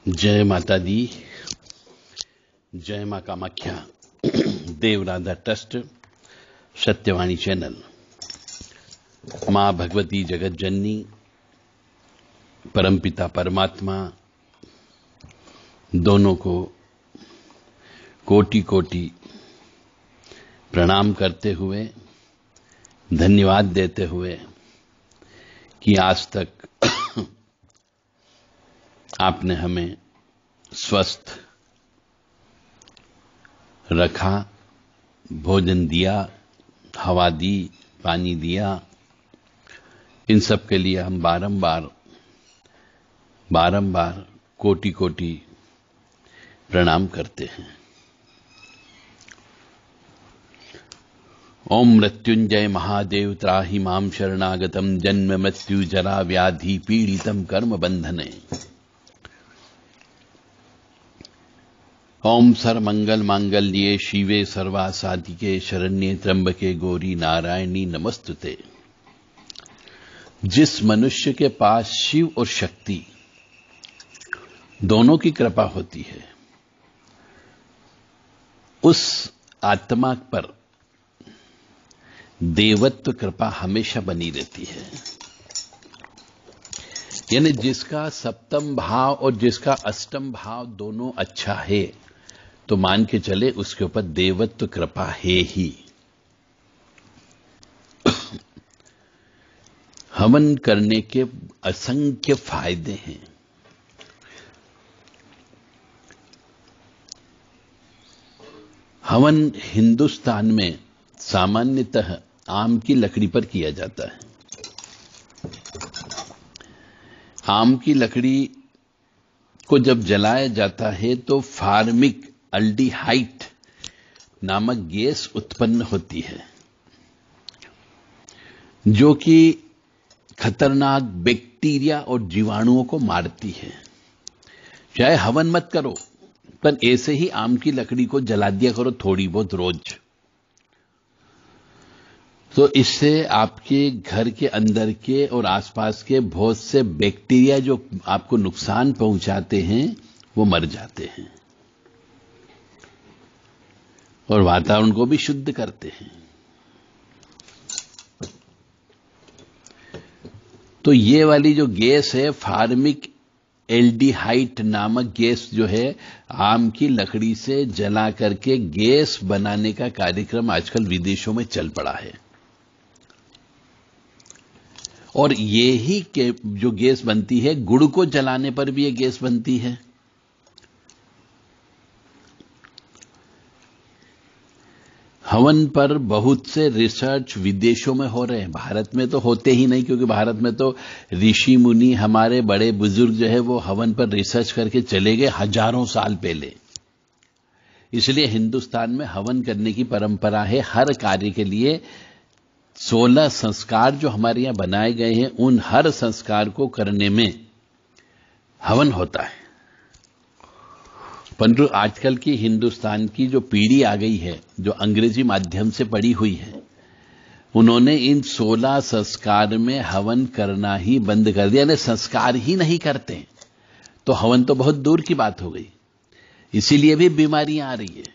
जय माता दी, जय मां कामाख्या, देवराधा ट्रस्ट, सत्यवाणी चैनल। मां भगवती जगत जननी, परमपिता परमात्मा दोनों को कोटि कोटि प्रणाम करते हुए, धन्यवाद देते हुए कि आज तक आपने हमें स्वस्थ रखा, भोजन दिया, हवा दी, पानी दिया। इन सब के लिए हम बारंबार कोटि कोटि प्रणाम करते हैं। ओम मृत्युंजय महादेव त्राहि मां शरणागतम जन्म मृत्यु जरा व्याधि पीड़ितम कर्म बंधने। ओम सर्वमंगल मांगल्ये शिवे सर्वासाधिके शरण्ये त्र्यंबके गौरी नारायणी नमस्तुते। जिस मनुष्य के पास शिव और शक्ति दोनों की कृपा होती है, उस आत्मा पर देवत्व कृपा हमेशा बनी रहती है। यानी जिसका सप्तम भाव और जिसका अष्टम भाव दोनों अच्छा है, तो मान के चले उसके ऊपर देवत्व कृपा है ही। हवन करने के असंख्य फायदे हैं। हवन हिंदुस्तान में सामान्यतः आम की लकड़ी पर किया जाता है। आम की लकड़ी को जब जलाया जाता है तो फार्मिक अल्डिहाइड नामक गैस उत्पन्न होती है, जो कि खतरनाक बैक्टीरिया और जीवाणुओं को मारती है। चाहे हवन मत करो, पर ऐसे ही आम की लकड़ी को जला दिया करो थोड़ी बहुत रोज, तो इससे आपके घर के अंदर के और आसपास के बहुत से बैक्टीरिया जो आपको नुकसान पहुंचाते हैं, वो मर जाते हैं और वातावरण को भी शुद्ध करते हैं। तो ये वाली जो गैस है, फार्मिक एल्डिहाइड नामक गैस जो है, आम की लकड़ी से जला करके गैस बनाने का कार्यक्रम आजकल विदेशों में चल पड़ा है। और ये ही जो गैस बनती है, गुड़ को जलाने पर भी ये गैस बनती है। हवन पर बहुत से रिसर्च विदेशों में हो रहे हैं, भारत में तो होते ही नहीं, क्योंकि भारत में तो ऋषि मुनि, हमारे बड़े बुजुर्ग जो है वो हवन पर रिसर्च करके चले गए हजारों साल पहले। इसलिए हिंदुस्तान में हवन करने की परंपरा है। हर कार्य के लिए 16 संस्कार जो हमारे यहां बनाए गए हैं, उन हर संस्कार को करने में हवन होता है। परंतु आजकल की हिंदुस्तान की जो पीढ़ी आ गई है, जो अंग्रेजी माध्यम से पढ़ी हुई है, उन्होंने इन 16 संस्कार में हवन करना ही बंद कर दिया, यानी संस्कार ही नहीं करते। तो हवन तो बहुत दूर की बात हो गई। इसीलिए भी बीमारियां आ रही है।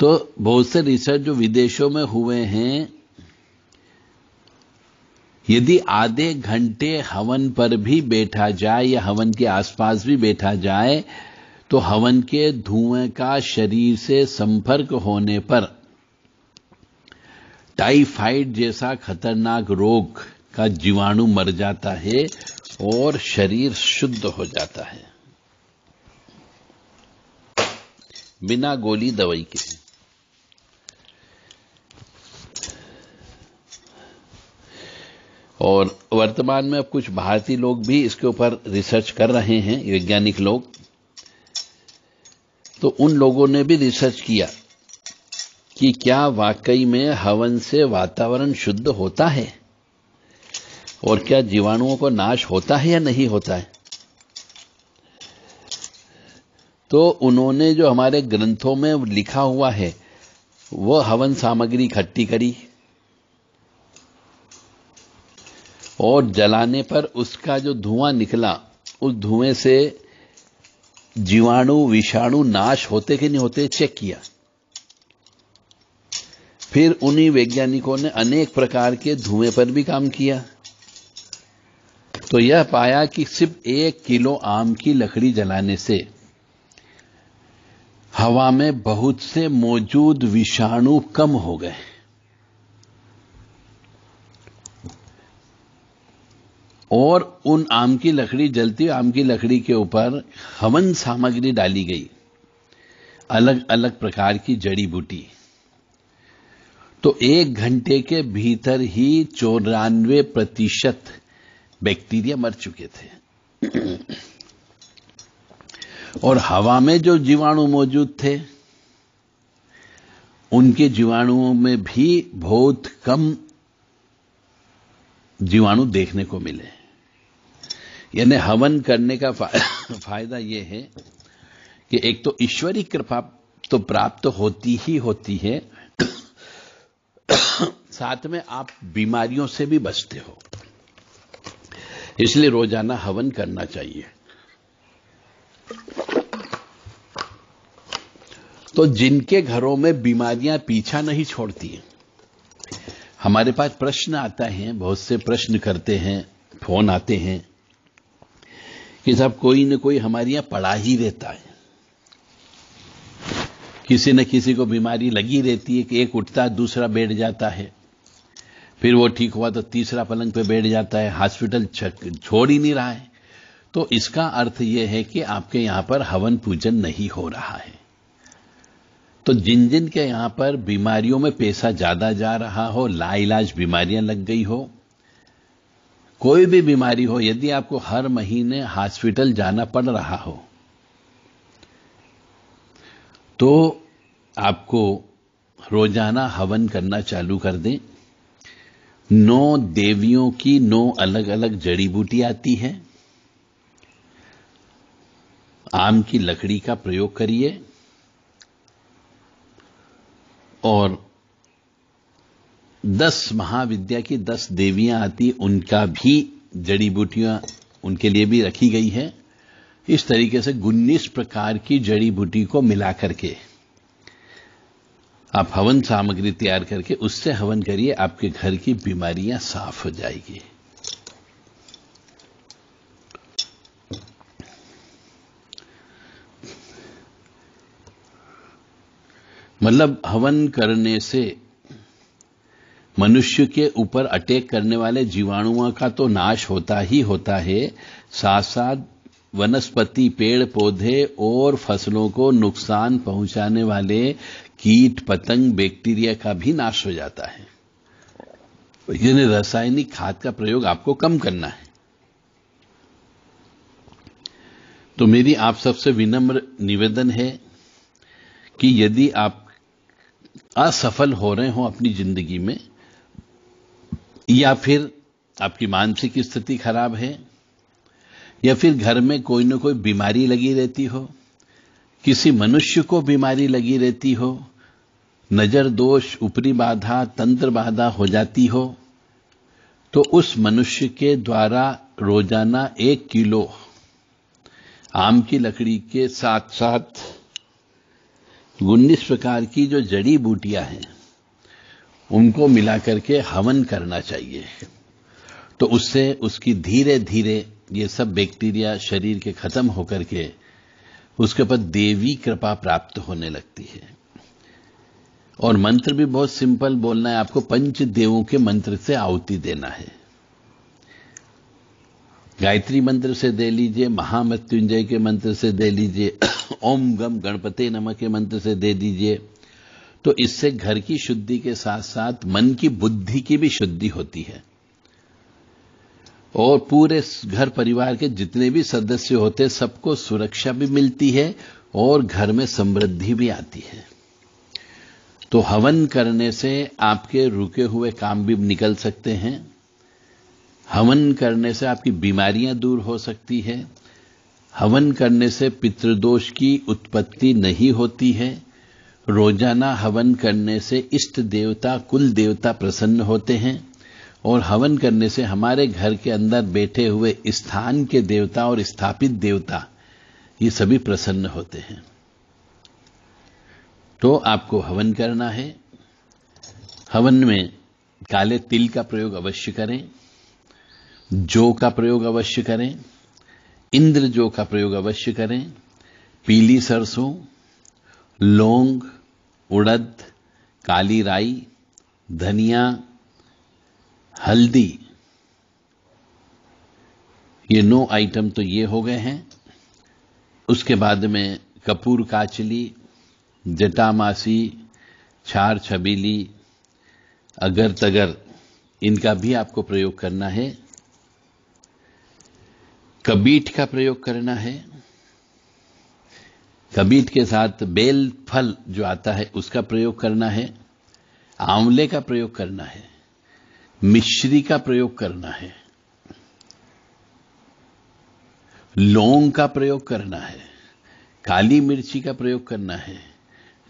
तो बहुत से रिसर्च जो विदेशों में हुए हैं, यदि आधे घंटे हवन पर भी बैठा जाए या हवन के आसपास भी बैठा जाए, तो हवन के धुएं का शरीर से संपर्क होने पर टाइफाइड जैसा खतरनाक रोग का जीवाणु मर जाता है और शरीर शुद्ध हो जाता है, बिना गोली दवाई के। और वर्तमान में अब कुछ भारतीय लोग भी इसके ऊपर रिसर्च कर रहे हैं, वैज्ञानिक लोग। तो उन लोगों ने भी रिसर्च किया कि क्या वाकई में हवन से वातावरण शुद्ध होता है और क्या जीवाणुओं को नाश होता है या नहीं होता है। तो उन्होंने जो हमारे ग्रंथों में लिखा हुआ है, वो हवन सामग्री इकट्ठी करी और जलाने पर उसका जो धुआं निकला, उस धुएं से जीवाणु विषाणु नाश होते कि नहीं होते चेक किया। फिर उन्हीं वैज्ञानिकों ने अनेक प्रकार के धुएं पर भी काम किया, तो यह पाया कि सिर्फ 1 किलो आम की लकड़ी जलाने से हवा में बहुत से मौजूद विषाणु कम हो गए। और उन आम की लकड़ी जलती आम की लकड़ी के ऊपर हवन सामग्री डाली गई, अलग अलग प्रकार की जड़ी बूटी। तो 1 घंटे के भीतर ही 94% बैक्टीरिया मर चुके थे। और हवा में जो जीवाणु मौजूद थे, उनके जीवाणुओं में भी बहुत कम जीवाणु देखने को मिले। यानी हवन करने का फायदा यह है कि एक तो ईश्वरी कृपा तो प्राप्त होती ही होती है, साथ में आप बीमारियों से भी बचते हो। इसलिए रोजाना हवन करना चाहिए। तो जिनके घरों में बीमारियां पीछा नहीं छोड़ती हैं, हमारे पास प्रश्न आता है, बहुत से प्रश्न करते हैं, फोन आते हैं कि साहब कोई न कोई हमारे यहां पड़ा ही रहता है, किसी न किसी को बीमारी लगी रहती है कि एक उठता है दूसरा बैठ जाता है, फिर वो ठीक हुआ तो तीसरा पलंग पे बैठ जाता है, हॉस्पिटल छोड़ ही नहीं रहा है। तो इसका अर्थ यह है कि आपके यहां पर हवन पूजन नहीं हो रहा है। तो जिन जिन के यहां पर बीमारियों में पैसा ज्यादा जा रहा हो, लाइलाज बीमारियां लग गई हो, कोई भी बीमारी हो, यदि आपको हर महीने हॉस्पिटल जाना पड़ रहा हो, तो आपको रोजाना हवन करना चालू कर दें। 9 देवियों की 9 अलग अलग जड़ी बूटी आती है। आम की लकड़ी का प्रयोग करिए और 10 महाविद्या की 10 देवियां आती, उनका भी जड़ी बूटियां उनके लिए भी रखी गई है। इस तरीके से 19 प्रकार की जड़ी बूटी को मिलाकर के आप हवन सामग्री तैयार करके उससे हवन करिए, आपके घर की बीमारियां साफ हो जाएगी। मतलब हवन करने से मनुष्य के ऊपर अटैक करने वाले जीवाणुओं का तो नाश होता ही होता है, साथ साथ वनस्पति, पेड़ पौधे और फसलों को नुकसान पहुंचाने वाले कीट पतंग, बैक्टीरिया का भी नाश हो जाता है। यानी रासायनिक खाद का प्रयोग आपको कम करना है। तो मेरी आप सबसे विनम्र निवेदन है कि यदि आप असफल हो रहे हो अपनी जिंदगी में, या फिर आपकी मानसिक स्थिति खराब है, या फिर घर में कोई न कोई बीमारी लगी रहती हो, किसी मनुष्य को बीमारी लगी रहती हो, नजर दोष, ऊपरी बाधा, तंत्र बाधा हो जाती हो, तो उस मनुष्य के द्वारा रोजाना 1 किलो आम की लकड़ी के साथ साथ 19 प्रकार की जो जड़ी बूटियां हैं उनको मिलाकर के हवन करना चाहिए। तो उससे उसकी धीरे धीरे ये सब बैक्टीरिया शरीर के खत्म होकर के उसके ऊपर देवी कृपा प्राप्त होने लगती है। और मंत्र भी बहुत सिंपल बोलना है आपको, 5 देवों के मंत्र से आहुति देना है। गायत्री मंत्र से दे लीजिए, महामृत्युंजय के मंत्र से दे लीजिए, ओम गम गणपते नमः के मंत्र से दे दीजिए। तो इससे घर की शुद्धि के साथ साथ मन की, बुद्धि की भी शुद्धि होती है और पूरे घर परिवार के जितने भी सदस्य होते सबको सुरक्षा भी मिलती है और घर में समृद्धि भी आती है। तो हवन करने से आपके रुके हुए काम भी निकल सकते हैं, हवन करने से आपकी बीमारियां दूर हो सकती है, हवन करने से पितृदोष की उत्पत्ति नहीं होती है, रोजाना हवन करने से इष्ट देवता, कुल देवता प्रसन्न होते हैं और हवन करने से हमारे घर के अंदर बैठे हुए स्थान के देवता और स्थापित देवता ये सभी प्रसन्न होते हैं। तो आपको हवन करना है। हवन में काले तिल का प्रयोग अवश्य करें, जौ का प्रयोग अवश्य करें, इंद्र जौ का प्रयोग अवश्य करें, पीली सरसों, लौंग, उड़द, काली राई, धनिया, हल्दी, ये 9 आइटम तो ये हो गए हैं। उसके बाद में कपूर काचली, जटामासी, छार छबीली, अगर तगर, इनका भी आपको प्रयोग करना है। कबीठ का प्रयोग करना है। कबीठ के साथ बेल फल जो आता है उसका प्रयोग करना है। आंवले का प्रयोग करना है। मिश्री का प्रयोग करना है। लौंग का प्रयोग करना है। काली मिर्ची का प्रयोग करना है।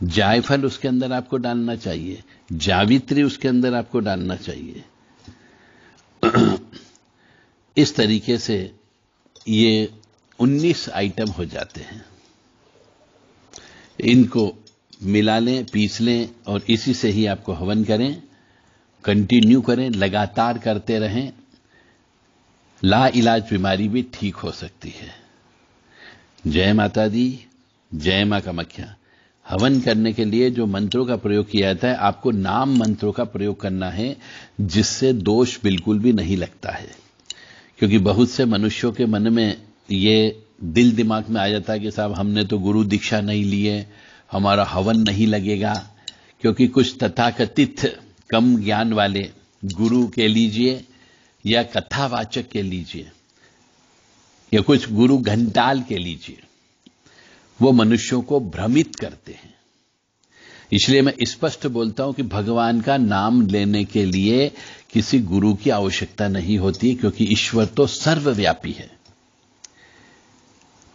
जायफल उसके अंदर आपको डालना चाहिए। जावित्री उसके अंदर आपको डालना चाहिए। इस तरीके से ये 19 आइटम हो जाते हैं। इनको मिला लें, पीस लें और इसी से ही आपको हवन करें। कंटिन्यू करें, लगातार करते रहें। ला इलाज बीमारी भी ठीक हो सकती है। जय माता दी, जय मां कामाख्या। हवन करने के लिए जो मंत्रों का प्रयोग किया जाता है, आपको नाम मंत्रों का प्रयोग करना है, जिससे दोष बिल्कुल भी नहीं लगता है। क्योंकि बहुत से मनुष्यों के मन में ये दिल दिमाग में आ जाता है कि साहब हमने तो गुरु दीक्षा नहीं लिए, हमारा हवन नहीं लगेगा। क्योंकि कुछ तथाकथित कम ज्ञान वाले गुरु के लीजिए या कथावाचक के लीजिए या कुछ गुरु घंटाल के लीजिए, वो मनुष्यों को भ्रमित करते हैं। इसलिए मैं स्पष्ट बोलता हूं कि भगवान का नाम लेने के लिए किसी गुरु की आवश्यकता नहीं होती, क्योंकि ईश्वर तो सर्वव्यापी है।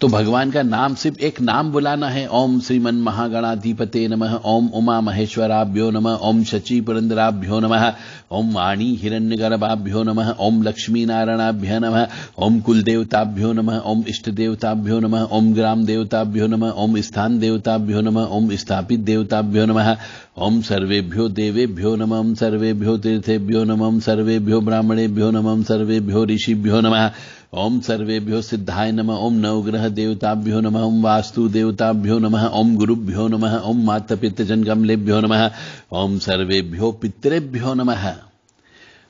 तो भगवान का नाम सिर्फ एक नाम बुलाना है। ओम श्रीमन महागणाधिपते नमः, ओम उमा महेश्वराभ्यो नमः, ओम शची पुरंदराभ्यो नमः, ओम वाणी हिरण्यगर्भाभ्यो नमः, ओम लक्ष्मी नारायणाभ्यो नमः, ओम कुलदेवताभ्यो नमः, ओम इष्ट देवताभ्यो नमः, ओम ग्राम देवताभ्यो नमः, ओम स्थान देवताभ्यो नमः, ओम स्थापित देवताभ्यो नमः, ओम सर्वेभ्यो देवेभ्यो नमः, ओम सर्वेभ्यो तीर्थेभ्यो नमः, ओम सर्वेभ्यो ब्राह्मणेभ्यो नमः, ओम सर्वेभ्यो ऋषिभ्यो नमः, ओम सर्वेभ्यो सिद्धाय नमः, ओम नवग्रह देवताभ्यो नमः, ओम वास्तु देवताभ्यो नमः, ओम गुरुभ्यो नमः, ओम मातापितृजनकमलेभ्यो नमः, ओम सर्वेभ्यो पितृभ्यो नमः,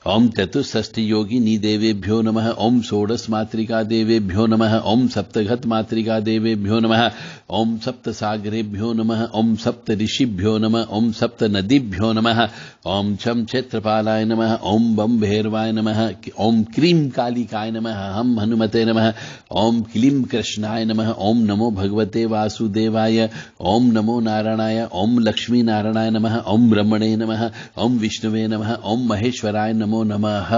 ओम चतुष्षष्टि योगिनी देवेभ्यो नमः, ओम षोडश मातृका देवेभ्यो नमः, ओम सप्तघत मातृका देवेभ्यो नमः, ओम सप्त सागरेभ्यो नमः, ओम सप्त ऋषिभ्यो नमः, ओम सप्त नदीभ्यो नमः, ओम छम क्षेत्रपालाय नमः, ओम बम भैरवाय नमः, ओम क्रीम कालिकाय नमः, हम हनुमते नमः, ओम क्लीम कृष्णाय नमः, ओम नमो भगवते वासुदेवाय, ओम नमो नारायणाय, ओम लक्ष्मी नारायणाय नमः, ओम ब्रह्मणे नमः, ओम विष्णुवे नमः, ओम महेश्वराय नमो नमः।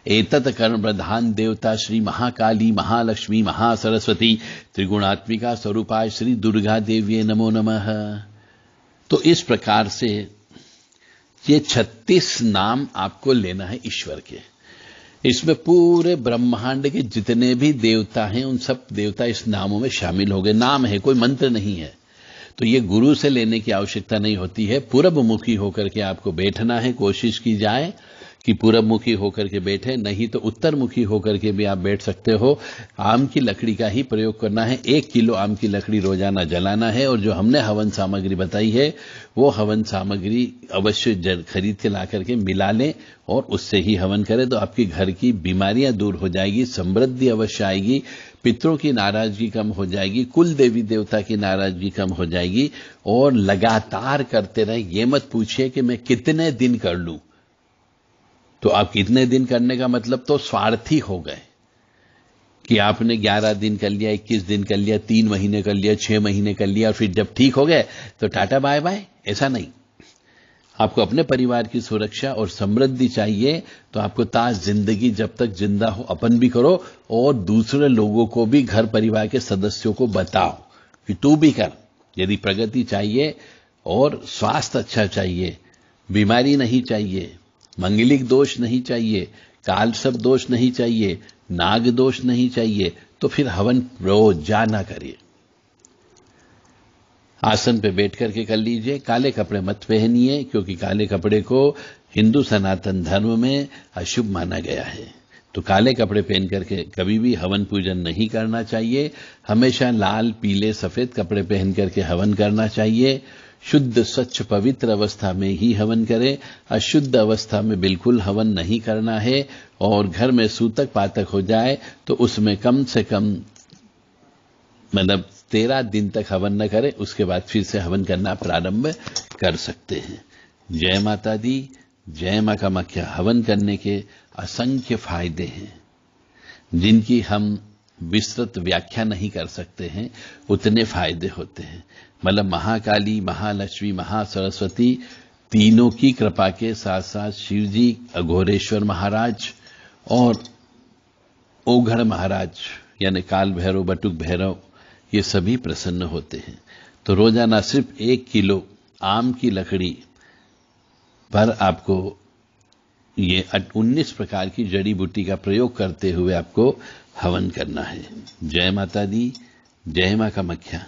एतत् कर्म प्रधान देवता श्री महाकाली महालक्ष्मी महासरस्वती त्रिगुणात्मिका स्वरूपाय श्री दुर्गा देवी नमो नमः। तो इस प्रकार से ये 36 नाम आपको लेना है ईश्वर के। इसमें पूरे ब्रह्मांड के जितने भी देवता हैं उन सब देवता इस नामों में शामिल हो गए। नाम है, कोई मंत्र नहीं है। तो ये गुरु से लेने की आवश्यकता नहीं होती है। पूर्वमुखी होकर के आपको बैठना है। कोशिश की जाए कि पूर्वमुखी होकर के बैठे, नहीं तो उत्तरमुखी होकर के भी आप बैठ सकते हो। आम की लकड़ी का ही प्रयोग करना है। 1 किलो आम की लकड़ी रोजाना जलाना है। और जो हमने हवन सामग्री बताई है वो हवन सामग्री अवश्य खरीद के ला करके मिला लें और उससे ही हवन करें, तो आपके घर की बीमारियां दूर हो जाएगी, समृद्धि अवश्य आएगी, पितरों की नाराजगी कम हो जाएगी, कुल देवी देवता की नाराजगी कम हो जाएगी। और लगातार करते रहें। ये मत पूछिए कि मैं कितने दिन कर लूं। तो आप कितने दिन करने का मतलब तो स्वार्थी हो गए कि आपने 11 दिन कर लिया, 21 दिन कर लिया, 3 महीने कर लिया, 6 महीने कर लिया और फिर जब ठीक हो गए तो टाटा बाय बाय। ऐसा नहीं। आपको अपने परिवार की सुरक्षा और समृद्धि चाहिए तो आपको ताज जिंदगी जब तक जिंदा हो अपन भी करो और दूसरे लोगों को भी, घर परिवार के सदस्यों को बताओ कि तू भी कर। यदि प्रगति चाहिए और स्वास्थ्य अच्छा चाहिए, बीमारी नहीं चाहिए, मंगलिक दोष नहीं चाहिए, कालसर्प दोष नहीं चाहिए, नाग दोष नहीं चाहिए, तो फिर हवन रोजाना करिए। आसन पे बैठ करके कर लीजिए। काले कपड़े मत पहनिए, क्योंकि काले कपड़े को हिंदू सनातन धर्म में अशुभ माना गया है। तो काले कपड़े पहन करके कभी भी हवन पूजन नहीं करना चाहिए। हमेशा लाल, पीले, सफेद कपड़े पहन करके हवन करना चाहिए। शुद्ध, स्वच्छ, पवित्र अवस्था में ही हवन करें। अशुद्ध अवस्था में बिल्कुल हवन नहीं करना है। और घर में सूतक पातक हो जाए तो उसमें कम से कम 13 दिन तक हवन न करें, उसके बाद फिर से हवन करना प्रारंभ कर सकते हैं। जय माता दी, जय मां कामाख्या। हवन करने के असंख्य फायदे हैं, जिनकी हम विस्तृत व्याख्या नहीं कर सकते हैं, उतने फायदे होते हैं। महाकाली, महालक्ष्मी, महासरस्वती तीनों की कृपा के साथ साथ शिव जी, अघोरेश्वर महाराज और ओघड़ महाराज यानी काल भैरव, बटुक भैरव, ये सभी प्रसन्न होते हैं। तो रोजाना सिर्फ 1 किलो आम की लकड़ी पर आपको ये 19 प्रकार की जड़ी बूटी का प्रयोग करते हुए आपको हवन करना है। जय माता दी, जय मां कामाख्या।